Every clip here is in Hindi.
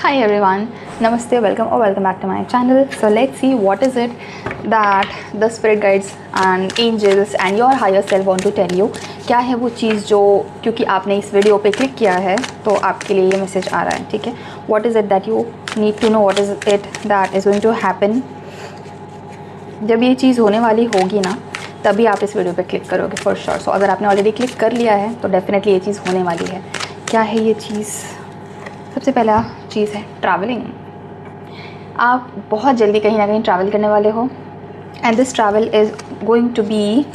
Hi everyone, Namaste, welcome or welcome back to my channel. So let's see what is it that the spirit guides and angels and your higher self want to tell you. क्या है वो चीज़ जो क्योंकि आपने इस वीडियो पे क्लिक किया है तो आपके लिए ये मैसेज आ रहा है, ठीक है. What is it that you need to know, what is it that is going to happen. जब ये चीज़ होने वाली होगी ना तभी आप इस वीडियो पे क्लिक करोगे फॉर श्योर. सो अगर आपने ऑलरेडी क्लिक कर लिया है तो डेफिनेटली ये चीज़ होने वाली है. क्या है ये चीज़? सबसे पहला चीज़ है ट्रैवलिंग. आप बहुत जल्दी कहीं ना कहीं ट्रैवल करने वाले हो and this travel is going to be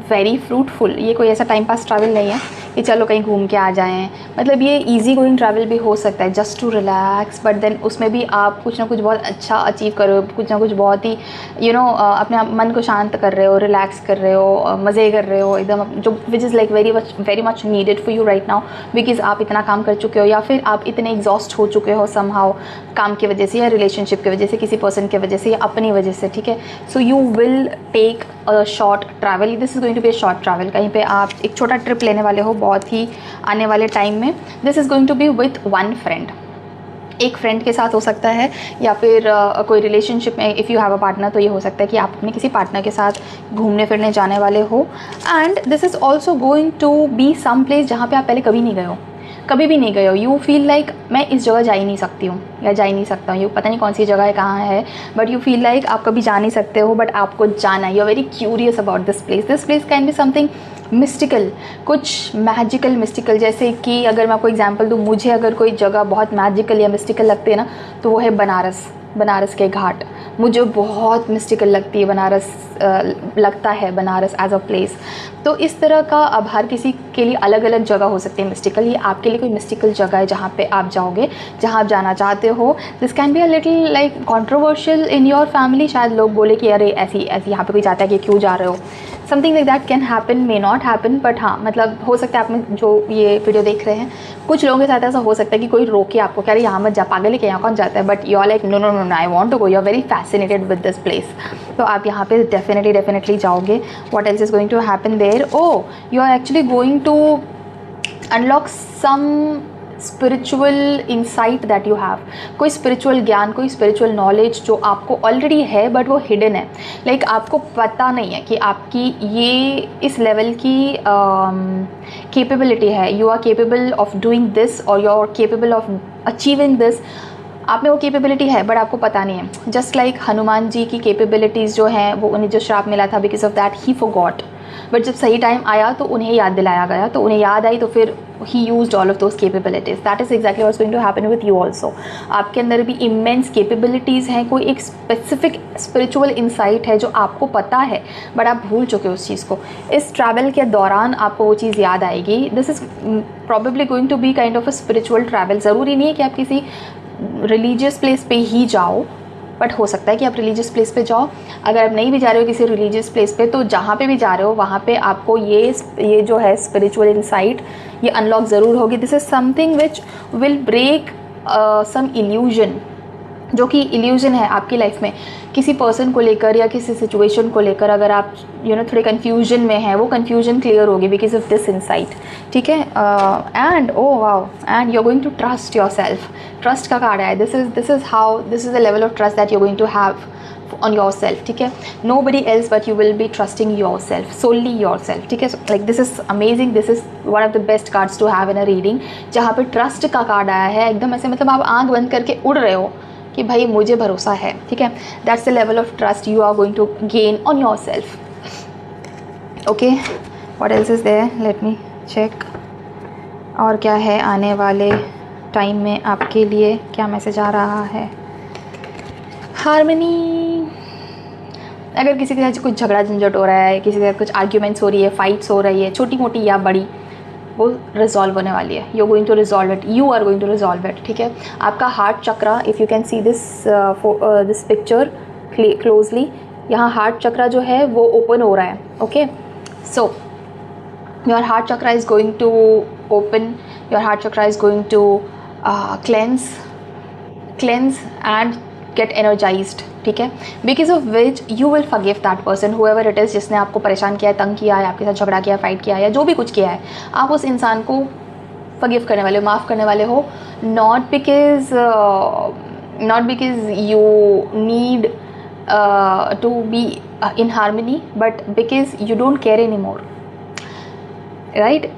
very fruitful. ये कोई ऐसा टाइम पास ट्रैवल नहीं है कि चलो कहीं घूम के आ जाएं. मतलब ये इजी गोइंग ट्रैवल भी हो सकता है just to relax, but then उसमें भी आप कुछ ना कुछ बहुत अच्छा अचीव कर रहे हो, कुछ ना कुछ बहुत ही अपने मन को शांत कर रहे हो, रिलैक्स कर रहे हो, मज़े कर रहे हो एकदम, जो which is like very much needed for you right now. Because आप इतना काम कर चुके हो या फिर आप इतने एग्जॉस्ट हो चुके हो समहाउ काम की वजह से या रिलेशनशिप की वजह से, किसी पर्सन की वजह से या अपनी वजह से, ठीक है. So you will take a short travel. This is going to be a short travel. कहीं पे आप एक छोटा ट्रिप लेने वाले हो बहुत ही आने वाले टाइम में. This is going to be with one friend. एक फ्रेंड के साथ हो सकता है या फिर कोई रिलेशनशिप में if you have a partner तो ये हो सकता है कि आप अपने किसी पार्टनर के साथ घूमने फिरने जाने वाले हो. And this is also going to be some place जहाँ पे आप पहले कभी नहीं गए हो, कभी भी नहीं गए हो. यू फील लाइक मैं इस जगह जा ही नहीं सकती हूँ या जा ही नहीं सकता हूँ. यू पता नहीं कौन सी जगह है, कहाँ है, बट यू फील लाइक आप कभी जा नहीं सकते हो बट आपको जाना है. You are very curious about this place. This place can be something mystical, कुछ मैजिकल मिस्टिकल. जैसे कि अगर मैं आपको एग्जांपल दूँ, मुझे अगर कोई जगह बहुत मैजिकल या मिस्टिकल लगती है ना तो वो है बनारस के घाट. मुझे बहुत मिस्टिकल लगती है बनारस, लगता है बनारस एज अ प्लेस. तो इस तरह का अब हर किसी के लिए अलग अलग जगह हो सकती है मिस्टिकल. ये आपके लिए कोई मिस्टिकल जगह है जहाँ पे आप जाओगे, जहाँ आप जाना चाहते हो. This can be a little like controversial in your family. शायद लोग बोले कि अरे ऐसी यहाँ पे कोई जाता है कि क्यों जा रहे हो. Something like that can happen, may not happen, but हाँ मतलब हो सकता है आप में जो ये वीडियो देख रहे हैं कुछ लोगों के साथ ऐसा हो सकता है कि कोई रोके आपको, कह रहे यहाँ मत जा, पागल है कि यहाँ कौन जाता है, but you are like no no no no I want to go. You are very fascinated with this place. तो आप यहाँ पे डेफिनेटली जाओगे. What else is going to happen there? Oh you are actually going to unlock some spiritual insight that you have. कोई स्पिरिचुअल ज्ञान, कोई स्पिरिचुअल नॉलेज जो आपको ऑलरेडी है बट वो हिडन है. लाइक आपको पता नहीं है कि आपकी ये इस लेवल की कैपेबिलिटी है. You are capable of doing this और you are capable of achieving this. आप में वो कैपेबिलिटी है बट आपको पता नहीं है. जस्ट लाइक हनुमान जी की कैपेबिलिटीज़ जो हैं वो उन्हें जो श्राप मिला था because of that he forgot, but जब सही टाइम आया तो उन्हें याद दिलाया गया, तो उन्हें याद आई तो फिर he used all of those capabilities. That is exactly what's going to happen with you also. आपके अंदर भी इमेंस कैपेबिलिटीज़ हैं. कोई एक स्पेसिफिक स्पिरिचुअल इंसाइट है जो आपको पता है बट आप भूल चुके हो उस चीज़ को. इस ट्रैवल के दौरान आपको वो चीज़ याद आएगी. This is probably going to be kind of a spiritual travel. ज़रूरी नहीं है कि आप किसी रिलीजियस प्लेस पे ही जाओ, बट हो सकता है कि आप रिलीजियस प्लेस पे जाओ. अगर आप नहीं भी जा रहे हो किसी रिलीजियस प्लेस पे तो जहाँ पे भी जा रहे हो वहाँ पे आपको ये जो है स्पिरिचुअल इंसाइट ये अनलॉक ज़रूर होगी. This is something which will break some illusion, जो कि इल्यूजन है आपकी लाइफ में किसी पर्सन को लेकर या किसी सिचुएशन को लेकर. अगर आप थोड़े कन्फ्यूजन में हैं वो कन्फ्यूजन क्लियर होगी बिकॉज ऑफ दिस इंसाइट, ठीक है. And oh wow, and you are going to trust yourself. Trust का कार्ड है. This is the level of trust that you are going to have on yourself, ठीक है. nobody else but you will be trusting yourself, solely yourself, ठीक है. like this is amazing. this is one of the best cards to have in a reading जहाँ पे ट्रस्ट का कार्ड आया है एकदम ऐसे, मतलब आप आंख बंद करके उड़ रहे हो कि भाई मुझे भरोसा है, ठीक है. That's the level of trust you are going to gain on yourself. Okay, what else is there, let me check. और क्या है आने वाले टाइम में आपके लिए, क्या मैसेज आ रहा है? हार्मनी. अगर किसी के साथ कुछ झगड़ा झंझट हो रहा है, किसी के साथ कुछ आर्ग्यूमेंट्स हो रही है, फाइट्स हो रही है, छोटी मोटी या बड़ी, वो रिजॉल्व होने वाली है. You going to resolve it, you are going to resolve it, ठीक है. आपका heart chakra, if you can see this picture closely, यहाँ हार्ट चक्रा जो है वो ओपन हो रहा है. Okay, so your heart chakra is going to open. Your heart chakra is going to cleanse and get energized, ठीक है. Because of which you will forgive that person, however it is, जिसने आपको परेशान किया है, तंग किया है, आपके साथ झगड़ा किया, फाइट किया है या जो भी कुछ किया है. आप उस इंसान को फॉरगिव करने वाले हो, माफ़ करने वाले हो, not because you need to be in harmony, but because you don't care any more, right.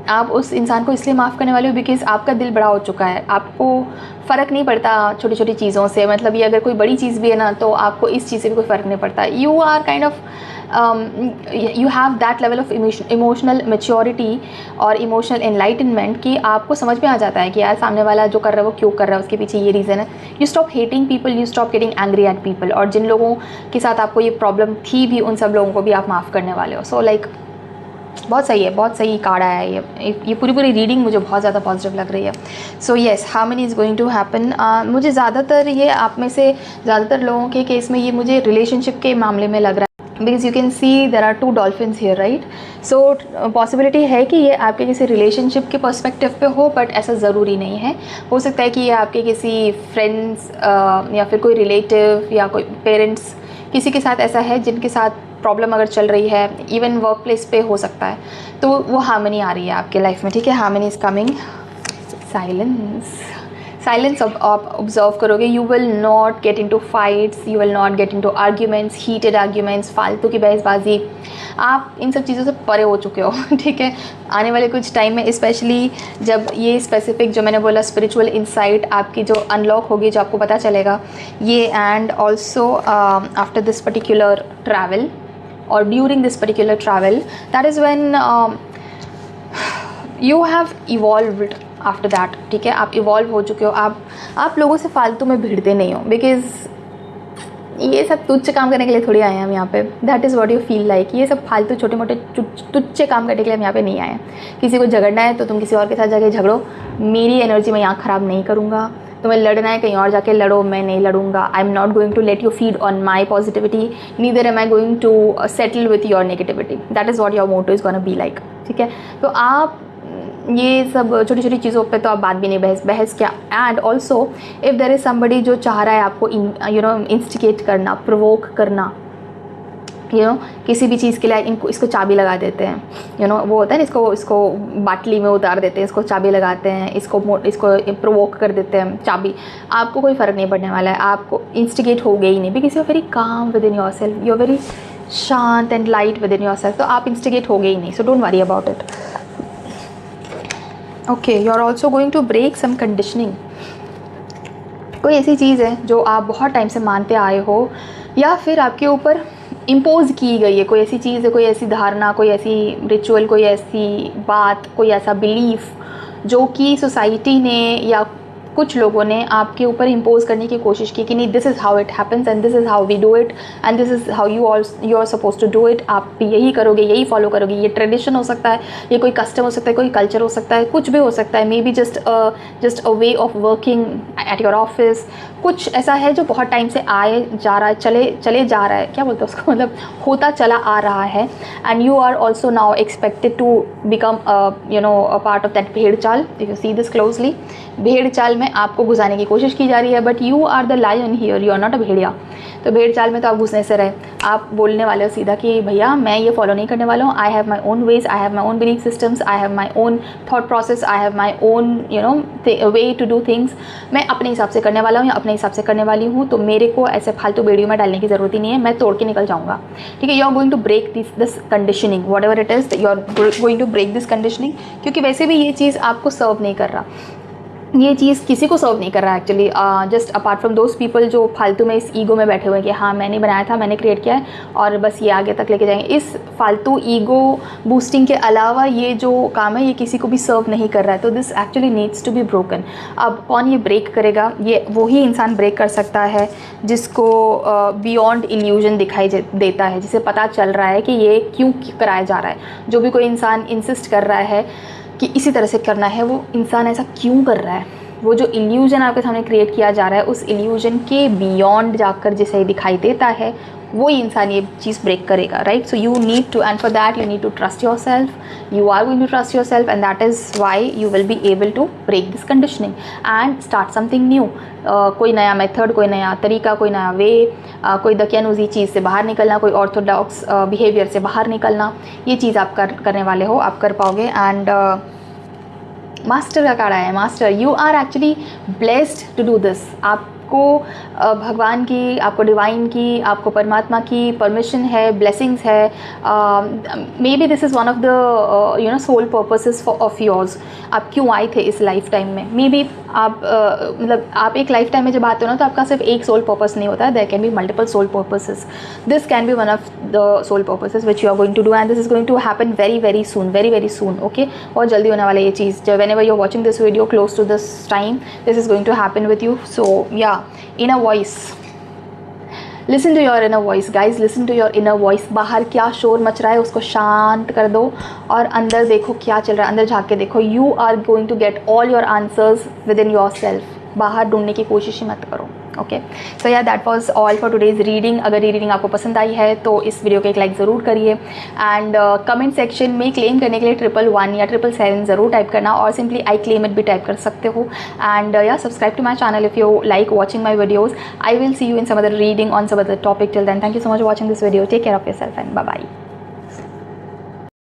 आप उस इंसान को इसलिए माफ़ करने वाले हो बिकॉज आपका दिल बड़ा हो चुका है, आपको फ़र्क नहीं पड़ता छोटी छोटी चीज़ों से, मतलब ये अगर कोई बड़ी चीज़ भी है ना तो आपको इस चीज़ से भी कोई फ़र्क नहीं पड़ता। You are kind of you have that level of emotional maturity और इमोशनल एनलाइटनमेंट कि आपको समझ में आ जाता है कि यार सामने वाला जो कर रहा है वो क्यों कर रहा है, उसके पीछे ये रीज़न है। You stop hating people, you stop getting angry at people, और जिन लोगों के साथ आपको ये प्रॉब्लम थी भी उन सब लोगों को भी आप माफ़ करने वाले हो। सो लाइक बहुत सही है, बहुत सही कार्ड आया है ये पूरी रीडिंग मुझे बहुत ज़्यादा पॉजिटिव लग रही है। So yes, harmony is going to happen. मुझे ज़्यादातर ये आप में से ज़्यादातर लोगों के केस में ये मुझे रिलेशनशिप के मामले में लग रहा है, because you can see there are 2 dolphins here, right. So possibility है कि ये आपके किसी रिलेशनशिप के पर्सपेक्टिव पे हो, बट ऐसा ज़रूरी नहीं है। हो सकता है कि ये आपके किसी फ्रेंड्स या फिर कोई रिलेटिव या कोई पेरेंट्स किसी के साथ ऐसा है जिनके साथ प्रॉब्लम अगर चल रही है, इवन वर्क प्लेस पे हो सकता है, तो वो हार्मनी आ रही है आपके लाइफ में, ठीक है। Harmony is coming. साइलेंस आप ऑब्जर्व करोगे, you will not get into fights, you will not get into arguments, heated arguments, फालतू की बहसबाजी, आप इन सब चीज़ों से परे हो चुके हो, ठीक है। आने वाले कुछ टाइम में स्पेशली जब ये स्पेसिफिक जो मैंने बोला स्पिरिचुअल इंसाइट आपकी जो अनलॉक होगी, जो आपको पता चलेगा ये, and also after this particular travel or during this particular travel, that is when you have evolved after that, ठीक है। आप इवॉल्व हो चुके हो, आप लोगों से फालतू में भिड़ते नहीं हो, बिकॉज ये सब तुच्छ काम करने के लिए थोड़ी आए हैं हम यहाँ पे। That is what you feel like, ये सब फालतू छोटे मोटे तुच्छ काम करने के लिए हम यहाँ पे नहीं आए हैं। किसी को झगड़ना है तो तुम किसी और के साथ जाके झगड़ो, मेरी एनर्जी मैं यहाँ ख़राब नहीं करूँगा। तुम्हें लड़ना है कहीं और जाके लड़ो, मैं नहीं लड़ूंगा। I am not going to let you feed on my positivity, neither am I going to settle with your negativity. That is what your motto is gonna be like, ठीक है। तो आप ये सब छोटी छोटी चीज़ों पे तो आप बात भी नहीं बहस क्या। And also if there is somebody जो चाह रहा है आपको इंस्टिगेट करना, प्रोवोक करना, किसी भी चीज़ के लिए इसको चाबी लगा देते हैं, वो होता है ना, इसको बाटली में उतार देते हैं, इसको चाबी लगाते हैं, इसको प्रोवोक कर देते हैं चाबी। आपको कोई फ़र्क नहीं पड़ने वाला है, आपको इंस्टिगेट हो गई ही नहीं, because you are very calm within yourself, you are very शांत and light within yourself, तो आप इंस्टिगेट हो गए ही नहीं। So don't worry about it. Okay, you are also going to break some conditioning. कोई ऐसी चीज़ है जो आप बहुत टाइम से मानते आए हो या फिर आपके ऊपर इम्पोज की गई है, कोई ऐसी चीज़ है, कोई ऐसी धारणा, कोई ऐसी रिचुअल, कोई ऐसी बात, कोई ऐसा बिलीफ जो कि सोसाइटी ने या कुछ लोगों ने आपके ऊपर इम्पोज करने की कोशिश की कि नहीं, this is how it happens and this is how we do it and this is how you are suppose to do it. आप भी यही करोगे, यही फॉलो करोगे। ये ट्रेडिशन हो सकता है, ये कोई कस्टम हो सकता है, कोई कल्चर हो सकता है, कुछ भी हो सकता है। May be just a way of working at your office, कुछ ऐसा है जो बहुत टाइम से आए जा रहा है, चले जा रहा है, क्या बोलते हैं उसको, मतलब होता चला आ रहा है। And you are also now expected to become a part of that भेड़ चाल। If you see this closely, भेड़ चाल में आपको घुसाने की कोशिश की जा रही है, but you are the lion here, you are not a भेड़िया। तो भेड़ चाल में तो आप घुसने से रहे, आप बोलने वाले हो सीधा कि भैया मैं ये फॉलो नहीं करने वाला हूँ, I have my own ways, I have my own belief systems, I have my own thought process, I have my own way to do things. मैं अपने हिसाब से करने वाला हूँ या अपने हिसाब से करने वाली हूँ, तो मेरे को ऐसे फालतू बेड़ियों में डालने की ज़रूरत ही नहीं है, मैं तोड़ के निकल जाऊँगा, ठीक है। You are going to break this conditioning, whatever it is, you are going to break this conditioning, क्योंकि वैसे भी ये चीज़ आपको सर्व नहीं कर रहा, ये चीज़ किसी को सर्व नहीं कर रहा है actually, just apart from those people जो फालतू में इस ईगो में बैठे हुए हैं कि हाँ मैंने बनाया था, मैंने क्रिएट किया है और बस ये आगे तक लेके जाएंगे। इस फालतू ईगो बूस्टिंग के अलावा ये जो काम है ये किसी को भी सर्व नहीं कर रहा है, तो this actually needs to be broken. अब कौन ये ब्रेक करेगा? ये वही इंसान ब्रेक कर सकता है जिसको बियॉन्ड इल्यूजन दिखाई देता है, जिसे पता चल रहा है कि ये क्यों कराया जा रहा है। जो भी कोई इंसान इंसिस्ट कर रहा है कि इसी तरह से करना है, वो इंसान ऐसा क्यों कर रहा है? वो जो इल्यूजन आपके सामने क्रिएट किया जा रहा है, उस इल्यूजन के बियॉन्ड जाकर जिसे दिखाई देता है, वो ही इंसान ये चीज़ ब्रेक करेगा, right. So you need to, and for that you need to trust yourself, you are going to trust yourself, and that is why you will be able to break this conditioning and start something new. कोई नया मेथड, कोई नया तरीका, कोई नया वे, कोई दकियानूजी चीज़ से बाहर निकलना, कोई ऑर्थोडॉक्स बिहेवियर से बाहर निकलना, ये चीज़ आप करने वाले हो, आप कर पाओगे। एंड मास्टर का कार्ड आया है, master. You are actually blessed to do this. आपको भगवान की, आपको डिवाइन की, आपको परमात्मा की परमिशन है, ब्लेसिंग्स है। Maybe this is one of the soul purposes of yours. आप क्यों आए थे इस लाइफ टाइम में? मे बी आप मतलब आप एक लाइफ टाइम में जब आते हो ना, तो आपका सिर्फ एक सोल पर्पस नहीं होता है, there can be multiple soul purposes. This can be one of the soul purposes which you are going to do, and this is going to happen very very soon, very very soon. Okay, बहुत जल्दी होने वाला ये चीज़। जब whenever you are watching this video close to this time, this is going to happen with you. So yeah, inner voice, listen to your inner voice guys, listen to your inner voice. बाहर क्या शोर मच रहा है उसको शांत कर दो और अंदर देखो क्या चल रहा है, अंदर झाँक के देखो। You are going to get all your answers within yourself. बाहर ढूंढने की कोशिश ही मत करो। ओके, सो या that was all for today's reading. अगर ये रीडिंग आपको पसंद आई है तो इस वीडियो को एक लाइक ज़रूर करिए, एंड कमेंट सेक्शन में क्लेम करने के लिए 111 या 777 ज़रूर टाइप करना, और सिंपली आई क्लेम इट भी टाइप कर सकते हो। एंड या subscribe to my channel if you like watching my videos. I will see you in some other reading on some other topic. Till then, thank you so much for watching this video. Take care of yourself and bye bye.